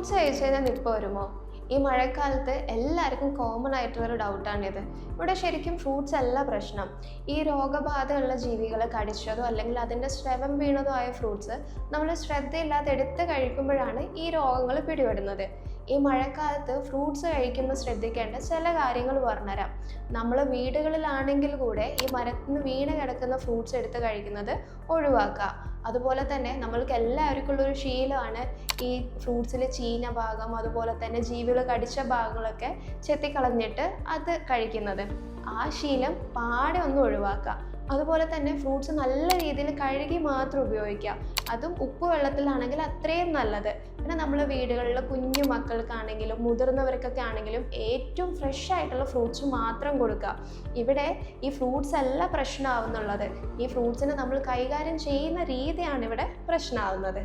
Fruits കഴിച്ച് കഴിഞ്ഞാൽ Nipah വരുമോ? ഈ മഴക്കാലത്ത് എല്ലാവർക്കും കോമൺ ആയിട്ടുള്ളൊരു ഡൗട്ടാണിത്. ഇവിടെ ശരിക്കും ഫ്രൂട്ട്സ് അല്ല പ്രശ്നം. ഈ രോഗബാധയുള്ള ജീവികളെ കടിച്ചതോ അല്ലെങ്കിൽ അതിൻ്റെ സ്രവം വീണതോ ആയ ഫ്രൂട്ട്സ് നമ്മൾ ശ്രദ്ധയില്ലാതെ എടുത്ത് കഴിക്കുമ്പോഴാണ് ഈ രോഗങ്ങൾ പിടിപെടുന്നത്. ഈ മഴക്കാലത്ത് ഫ്രൂട്ട്സ് കഴിക്കുമ്പോൾ ശ്രദ്ധിക്കേണ്ട ചില കാര്യങ്ങൾ പറഞ്ഞുതരാം. നമ്മൾ വീടുകളിലാണെങ്കിൽ കൂടെ ഈ മരത്തിൽ നിന്ന് വീണ് കിടക്കുന്ന ഫ്രൂട്ട്സ് എടുത്ത് കഴിക്കുന്നത് ഒഴിവാക്കുക. അതുപോലെ തന്നെ നമ്മൾക്ക് എല്ലാവർക്കും ഉള്ളൊരു ശീലമാണ് ഈ ഫ്രൂട്ട്സിൽ ചീഞ്ഞ ഭാഗം അതുപോലെ തന്നെ ജീവികൾ കടിച്ച ഭാഗങ്ങളൊക്കെ ചെത്തിക്കളഞ്ഞിട്ട് അത് കഴിക്കുന്നത്. ആ ശീലം പാടെ ഒന്ന് ഒഴിവാക്കുക. അതുപോലെ തന്നെ ഫ്രൂട്ട്സ് നല്ല രീതിയിൽ കഴുകി മാത്രം ഉപയോഗിക്കുക. അതും ഉപ്പ് വെള്ളത്തിലാണെങ്കിൽ അത്രയും നല്ലത്. പിന്നെ നമ്മൾ വീടുകളിൽ കുഞ്ഞു മക്കൾക്കാണെങ്കിലും മുതിർന്നവർക്കൊക്കെ ആണെങ്കിലും ഏറ്റവും ഫ്രഷ് ആയിട്ടുള്ള ഫ്രൂട്ട്സ് മാത്രം കൊടുക്കുക. ഇവിടെ ഈ ഫ്രൂട്ട്സ് അല്ല പ്രശ്നമാവുന്നുള്ളത്, ഈ ഫ്രൂട്ട്സിനെ നമ്മൾ കൈകാര്യം ചെയ്യുന്ന രീതിയാണ് ഇവിടെ പ്രശ്നമാവുന്നത്.